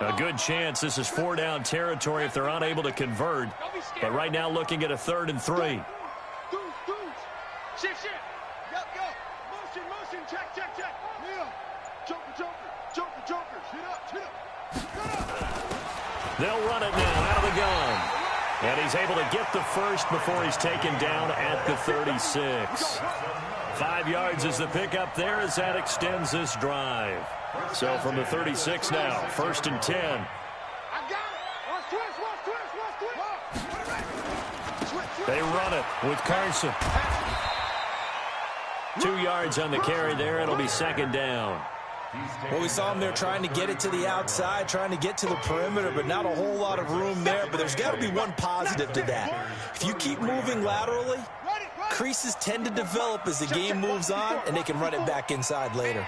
A good chance this is 4-down territory if they're unable to convert. But right now looking at a 3rd and 3. Shift. Motion. Check. Neil. Joker. Hit up. They'll run it now out of the gun. And he's able to get the first before he's taken down at the 36. 5 yards is the pickup there as that extends this drive. So from the 36 now, 1st and 10. I got it. Watch twist. They run it with Carson. 2 yards on the carry there. It'll be 2nd down. Well, we saw him there trying to get it to the outside, trying to get to the perimeter, but not a whole lot of room there. But there's got to be one positive to that. If you keep moving laterally, creases tend to develop as the game moves on, and they can run it back inside later.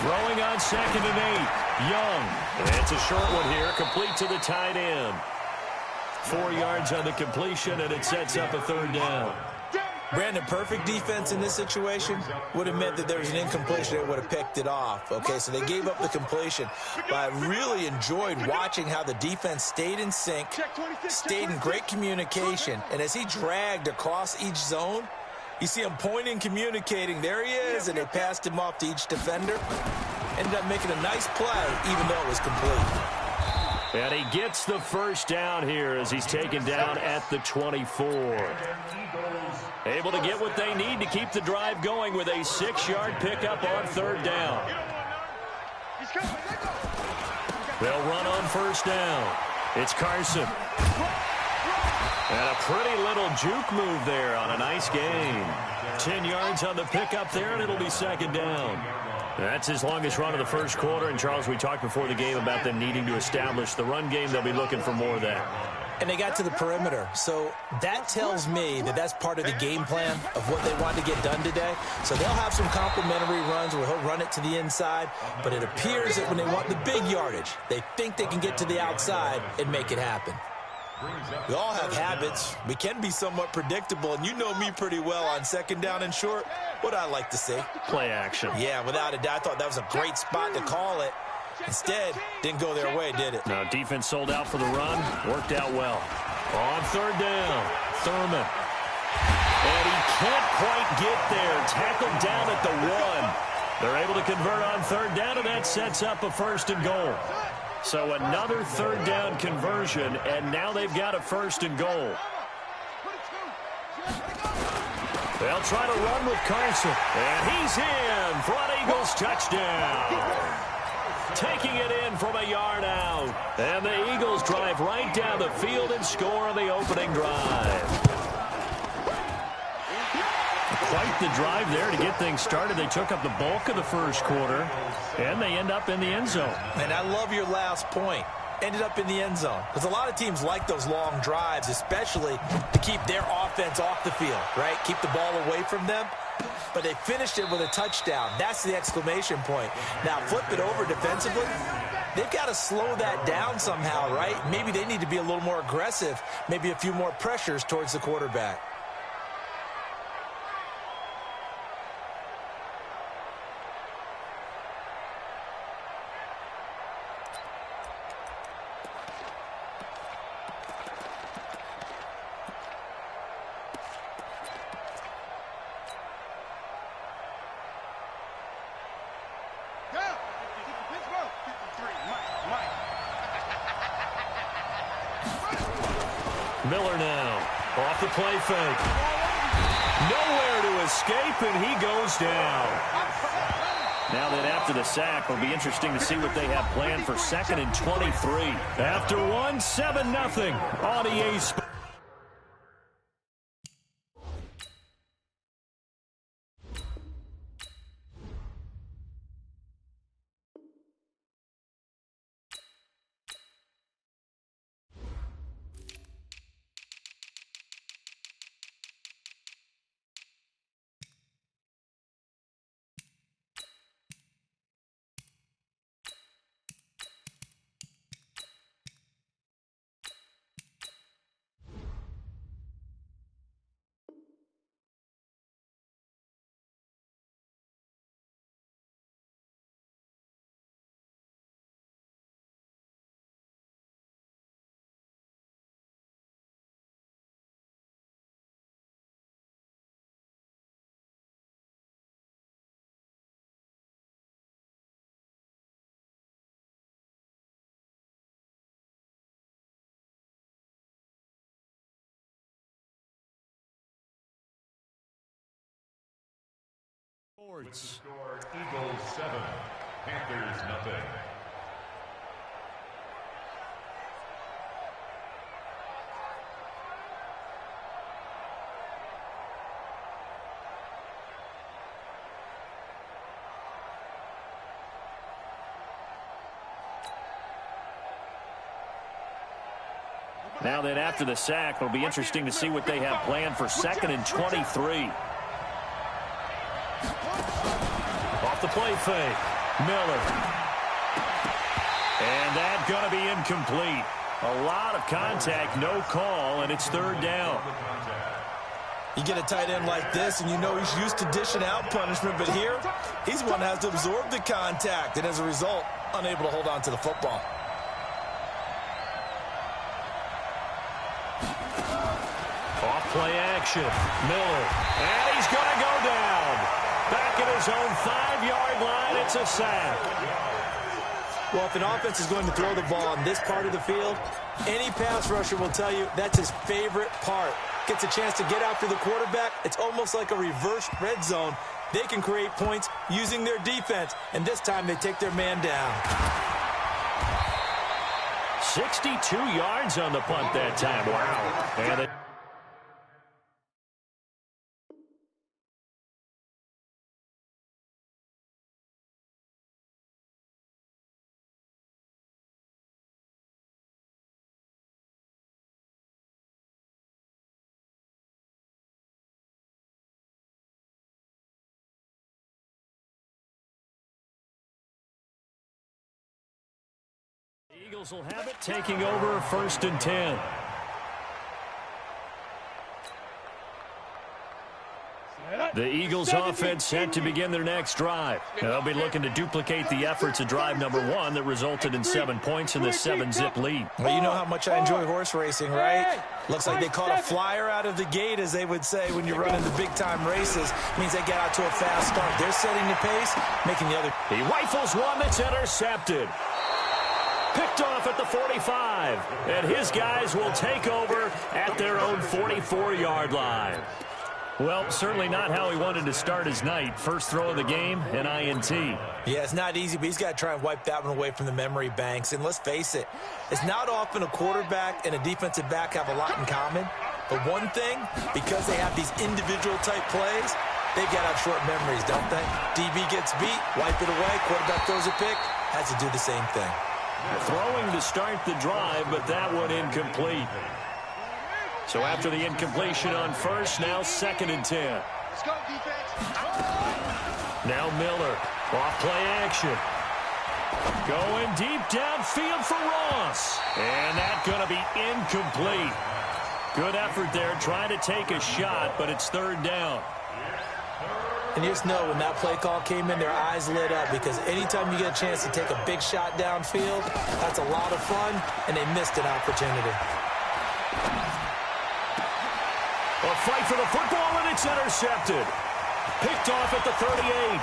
Throwing on 2nd and 8. Young. And it's a short one here, complete to the tight end. 4 yards on the completion, and it sets up a 3rd down. Brandon, perfect defense in this situation would have meant that there was an incompletion that would have picked it off. Okay, so they gave up the completion. But I really enjoyed watching how the defense stayed in sync, stayed in great communication. And as he dragged across each zone, you see him pointing, communicating. There he is, and they passed him off to each defender. Ended up making a nice play, even though it was complete. And he gets the first down here as he's taken down at the 24. Able to get what they need to keep the drive going with a 6-yard pickup on 3rd down. They'll run on 1st down. It's Carson. And a pretty little juke move there on a nice game. 10 yards on the pickup there, and it'll be 2nd down. That's his longest run of the first quarter. And, Charles, we talked before the game about them needing to establish the run game. They'll be looking for more of that. And they got to the perimeter. So that tells me that that's part of the game plan of what they want to get done today. So they'll have some complementary runs where he'll run it to the inside. But it appears that when they want the big yardage, they think they can get to the outside and make it happen. We all have habits. We can be somewhat predictable, and you know me pretty well on 2nd down and short. What I like to see. Play action. Yeah, without a doubt. I thought that was a great spot to call it. Instead, didn't go their way, did it? No, defense sold out for the run. Worked out well. On 3rd down, Thurman. And he can't quite get there. Tackled down at the 1. They're able to convert on 3rd down, and that sets up a 1st and goal. So another 3rd down conversion, and now they've got a 1st and goal. They'll try to run with Carson, and he's in for an Eagles touchdown. Taking it in from a yard out, and the Eagles drive right down the field and score on the opening drive. Quite the drive there to get things started. They took up the bulk of the first quarter, and they end up in the end zone. And I love your last point. Ended up in the end zone. Because a lot of teams like those long drives, especially to keep their offense off the field, right? Keep the ball away from them. But they finished it with a touchdown. That's the exclamation point. Now, flip it over defensively. They've got to slow that down somehow, right? Maybe they need to be a little more aggressive. Maybe a few more pressures towards the quarterback. Miller now off the play fake. Nowhere to escape, and he goes down. Now that after the sack, it'll be interesting to see what they have planned for 2nd and 23. After 1, 7-0 on EA Sports. Sports. Eagles 7, Panthers nothing. Now then, after the sack, it'll be interesting to see what they have planned for 2nd and 23. Off the play fake. Miller. And that's going to be incomplete. A lot of contact, no call, and it's 3rd down. You get a tight end like this, and you know he's used to dishing out punishment, but here, he's the one that has to absorb the contact, and as a result, unable to hold on to the football. Off-play action. Miller. And he's going to go down. Back at his own 5-yard line, it's a sack. Well, if an offense is going to throw the ball on this part of the field, any pass rusher will tell you that's his favorite part. Gets a chance to get after the quarterback. It's almost like a reverse red zone. They can create points using their defense, and this time they take their man down. 62 yards on the punt that time. Wow. And the Eagles will have it, taking over 1st and 10. The Eagles offense set to begin their next drive. They'll be looking to duplicate the efforts of drive number 1 that resulted in 7 points in the 7-zip lead. Well, you know how much I enjoy horse racing, right? Looks like they caught a flyer out of the gate, as they would say when you're running the big-time races. Means they get out to a fast start. They're setting the pace, making the other. He rifles one that's intercepted. Picked off at the 45. And his guys will take over at their own 44-yard line. Well, certainly not how he wanted to start his night. First throw of the game, an INT. Yeah, it's not easy, but he's got to try and wipe that one away from the memory banks. And let's face it, it's not often a quarterback and a defensive back have a lot in common. But one thing, because they have these individual-type plays, they've got to have short memories, don't they? DB gets beat, wipe it away, quarterback throws a pick, has to do the same thing. Throwing to start the drive, but that one incomplete. So after the incompletion on first, now 2nd and 10. Let's go, defense. Now Miller, off play action. Going deep downfield for Ross. And that's going to be incomplete. Good effort there, trying to take a shot, but it's 3rd down. And you just know when that play call came in, their eyes lit up, because anytime you get a chance to take a big shot downfield, that's a lot of fun, and they missed an opportunity. A fight for the football, and it's intercepted. Picked off at the 38.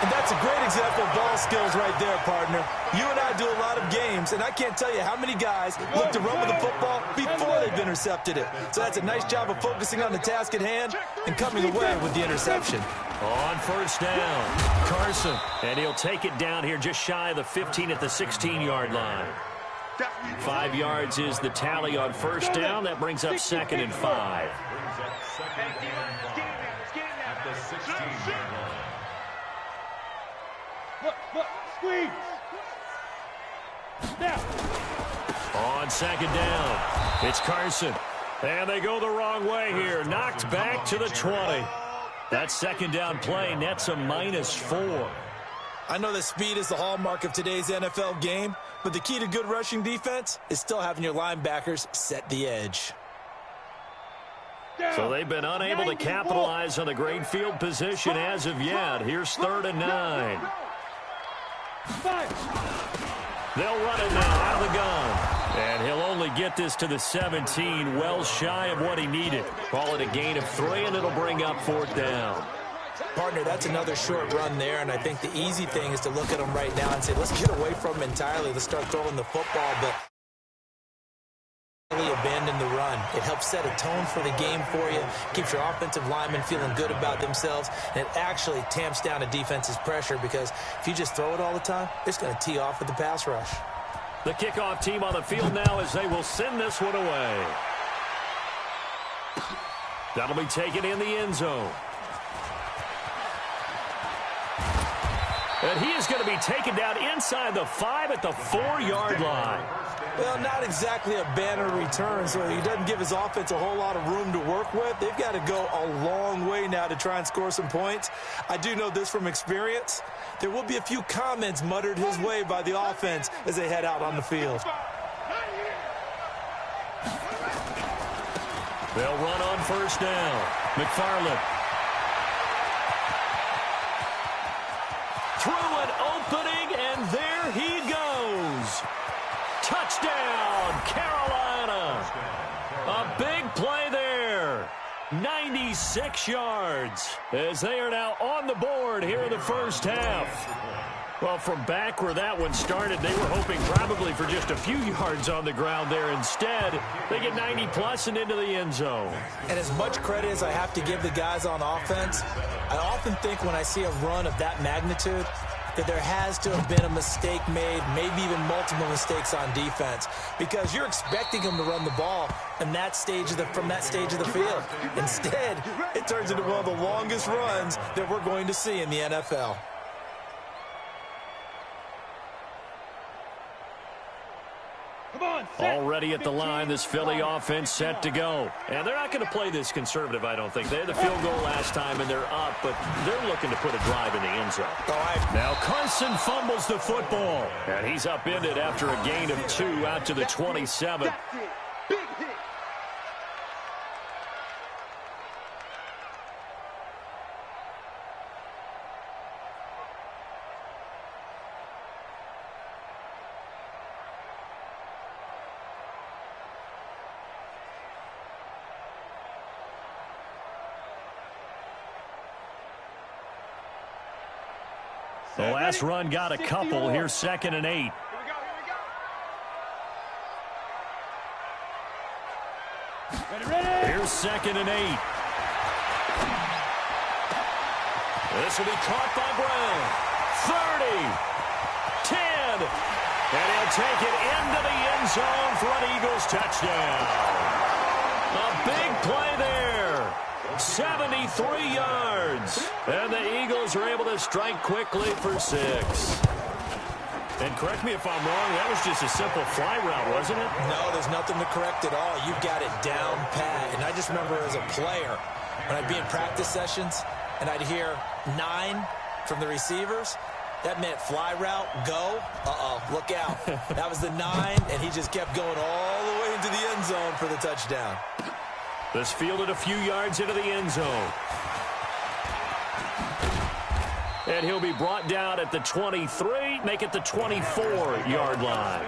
And that's a great example of ball skills right there, partner. You and I do a lot of games, and I can't tell you how many guys look to run with the football before they've intercepted it. So that's a nice job of focusing on the task at hand and coming away with the interception. On first down, Carson. And he'll take it down here just shy of the 15 at the 16-yard line. 5 yards is the tally on first down. That brings up 2nd and 5. At the 16-yard line. Look, squeeze. Now. On 2nd down, it's Carson. And they go the wrong way here. Knocked back to the 20. That 2nd down play nets a -4. I know that speed is the hallmark of today's NFL game, but the key to good rushing defense is still having your linebackers set the edge. So they've been unable to capitalize on the great field position as of yet. Here's 3rd and 9. They'll run it now out of the gun. And he'll only get this to the 17, well shy of what he needed. Call it a gain of 3, and it'll bring up 4th down. Partner, that's another short run there, and I think the easy thing is to look at him right now and say, let's get away from him entirely. Let's start throwing the football, but a abandon the run. It helps set a tone for the game for you, keeps your offensive linemen feeling good about themselves, and it actually tamps down a defense's pressure because if you just throw it all the time, it's going to tee off with the pass rush. The kickoff team on the field now as they will send this one away. That'll be taken in the end zone. And he is going to be taken down inside the 5 at the 4-yard line. Well, not exactly a banner return, so he doesn't give his offense a whole lot of room to work with. They've got to go a long way now to try and score some points. I do know this from experience. There will be a few comments muttered his way by the offense as they head out on the field. They'll run on first down. McFarland. Through an opening, and there he goes. Touchdown, Carolina. A big play there. 96 yards as they are now on the board here in the first half. Well, from back where that one started, they were hoping probably for just a few yards on the ground there. Instead, they get 90-plus and into the end zone. And as much credit as I have to give the guys on offense, I often think when I see a run of that magnitude that there has to have been a mistake made, maybe even multiple mistakes on defense, because you're expecting them to run the ball from that stage of the field. Instead, it turns into one of the longest runs that we're going to see in the NFL. Already at the line, this Philly offense set to go. And they're not going to play this conservative, I don't think. They had the field goal last time, and they're up, but they're looking to put a drive in the end zone. Now Carson fumbles the football, and he's upended after a gain of 2 out to the 27. The last run got a couple. Here's 2nd and 8. Here's 2nd and 8. This will be caught by Brown. 30, 10, and he'll take it into the end zone for an Eagles touchdown. A big play there. 73 yards. And the Eagles are able to strike quickly for 6. And correct me if I'm wrong, that was just a simple fly route, wasn't it? No, there's nothing to correct at all. You've got it down pat. And I just remember as a player, when I'd be in practice sessions and I'd hear 9 from the receivers, that meant fly route, go, look out. That was the 9, and he just kept going all the way into the end zone for the touchdown. This fielded a few yards into the end zone. And he'll be brought down at the 23, make it the 24-yard line.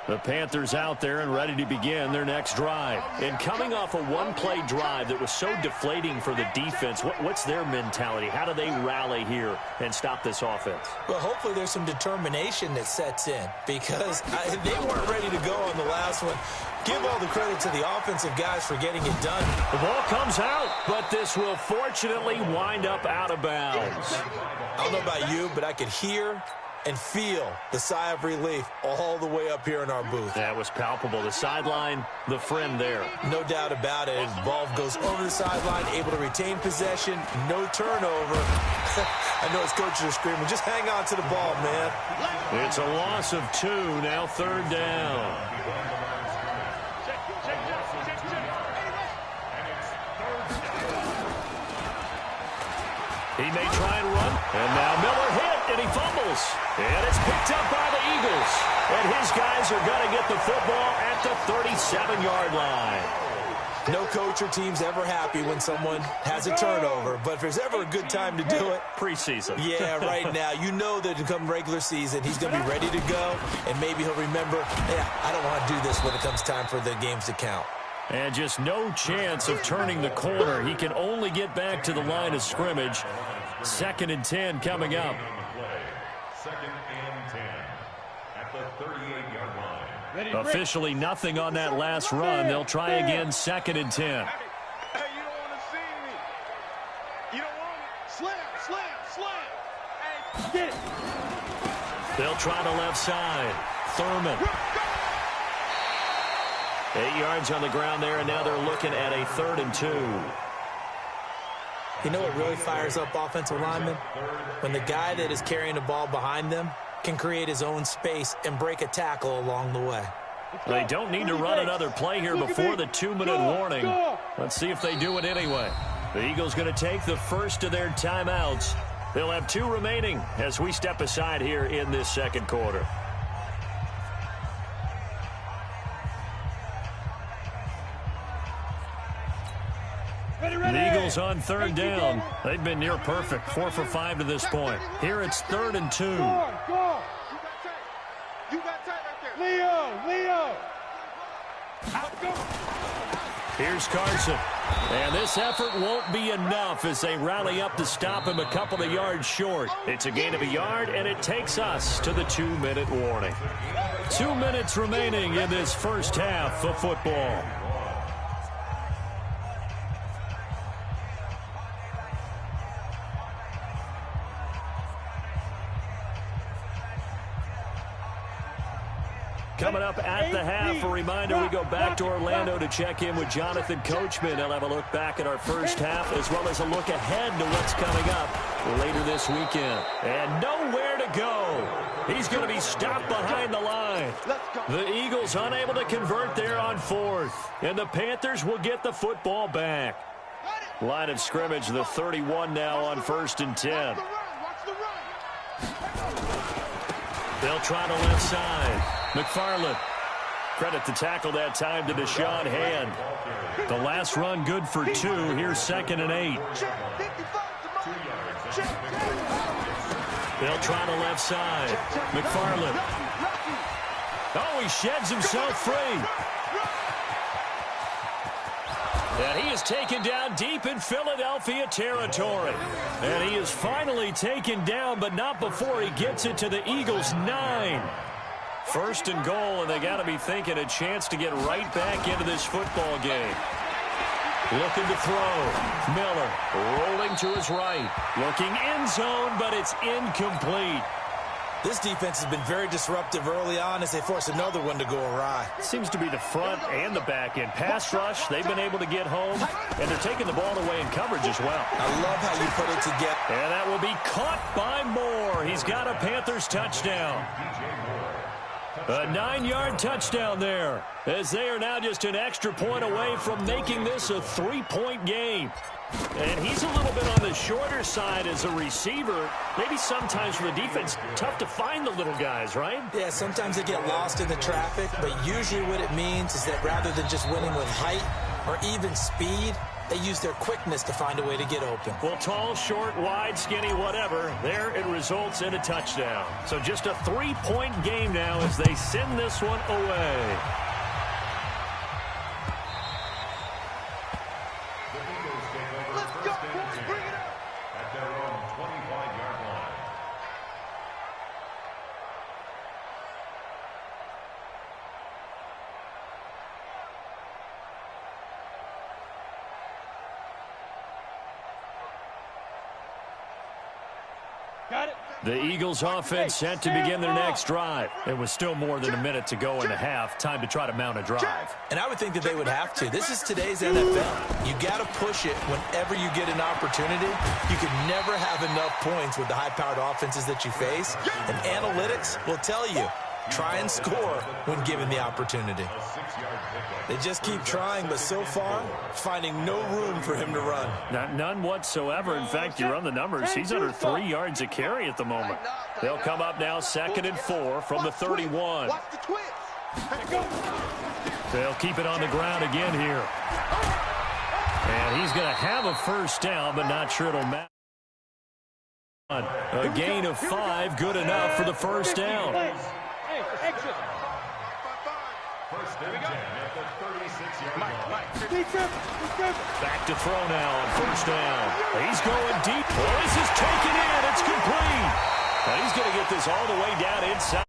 The Panthers out there and ready to begin their next drive. And coming off a one-play drive that was so deflating for the defense, what's their mentality? How do they rally here and stop this offense? Well, hopefully there's some determination that sets in because they weren't ready to go on the last one. Give all the credit to the offensive guys for getting it done. The ball comes out, but this will fortunately wind up out of bounds. I don't know about you, but I could hear and feel the sigh of relief all the way up here in our booth. That was palpable. The sideline, the friend there. No doubt about it. Ball goes over the sideline, able to retain possession, no turnover. I know his coaches are screaming, just hang on to the ball, man. It's a loss of 2, now 3rd down. He may try and run, and now Miller hit, and he fumbles. And it's picked up by the Eagles. And his guys are going to get the football at the 37-yard line. No coach or team's ever happy when someone has a turnover, but if there's ever a good time to do it, preseason. Yeah, right now. You know that come regular season, he's going to be ready to go, and maybe he'll remember, yeah, I don't want to do this when it comes time for the games to count. And just no chance of turning the corner. He can only get back to the line of scrimmage. 2nd and 10 coming up. 2nd and 10 at the 38-yard line. Officially nothing on that last run. They'll try again 2nd and 10. Hey, you don't want to see me. You don't want it. Slam, slam, slam. Hey, get it. They'll try the left side. Thurman. 8 yards on the ground there, and now they're looking at a 3rd and 2. You know what really fires up offensive linemen? When the guy that is carrying the ball behind them can create his own space and break a tackle along the way. They don't need to run another play here before the 2-minute warning. Let's see if they do it anyway. The Eagles going to take the first of their timeouts. They'll have 2 remaining as we step aside here in this 2nd quarter. The Eagles on 3rd down. They've been near perfect, 4 for 5 to this point. Here it's 3rd and 2. Go on, go on. You got tight right there. Leo. Out, go. Here's Carson. And this effort won't be enough as they rally up to stop him a couple of yards short. It's a gain of a yard, and it takes us to the 2-minute warning. 2 minutes remaining in this first half of football. Coming up at the half, a reminder we go back to Orlando to check in with Jonathan Coachman. He'll have a look back at our first half as well as a look ahead to what's coming up later this weekend. And nowhere to go. He's going to be stopped behind the line. The Eagles unable to convert there on 4th. And the Panthers will get the football back. Line of scrimmage, the 31 now on 1st and 10. They'll try the left side. McFarland. Credit the tackle that time to Deshaun Hand. The last run good for 2. Here's 2nd and 8. They'll try the left side. McFarland. Oh, he sheds himself free. And he is taken down deep in Philadelphia territory. And he is finally taken down, but not before he gets it to the Eagles' 9. 1st and goal, and they got to be thinking a chance to get right back into this football game. Looking to throw. Miller rolling to his right. Looking end zone, but it's incomplete. This defense has been very disruptive early on as they force another one to go awry. Seems to be the front and the back end. Pass rush, they've been able to get home, and they're taking the ball away in coverage as well. I love how you put it together. And that will be caught by Moore. He's got a Panthers touchdown. A 9-yard touchdown there, as they are now just an extra point away from making this a 3-point game. And he's a little bit on the shorter side as a receiver. Maybe sometimes for the defense, tough to find the little guys, right? Yeah, sometimes they get lost in the traffic, but usually what it means is that rather than just winning with height or even speed, they use their quickness to find a way to get open. Well, tall, short, wide, skinny, whatever, there it results in a touchdown. So just a 3-point game now as they send this one away. Let's go, boys. Bring it up. At their own 25-yard line. Got it. The Eagles offense set to begin their next drive. It was still more than a minute to go in the half. Time to try to mount a drive. And I would think that they would have to. This is today's NFL. You got to push it whenever you get an opportunity. You can never have enough points with the high-powered offenses that you face. And analytics will tell you, try and score when given the opportunity. They just keep trying, but so far, finding no room for him to run. None whatsoever. In fact, you run the numbers. He's under 3 yards a carry at the moment. They'll come up now 2nd and 4 from the 31. Watch the twist. Go. They'll keep it on the ground again here. And he's going to have a first down, but not sure it'll matter. A gain of 5, good enough for the first down. Hey, exit. First and 10 at the 36-yard line. Back to throw now on first down. He's going deep. Well, this is taken in. It's complete. Well, he's going to get this all the way down inside.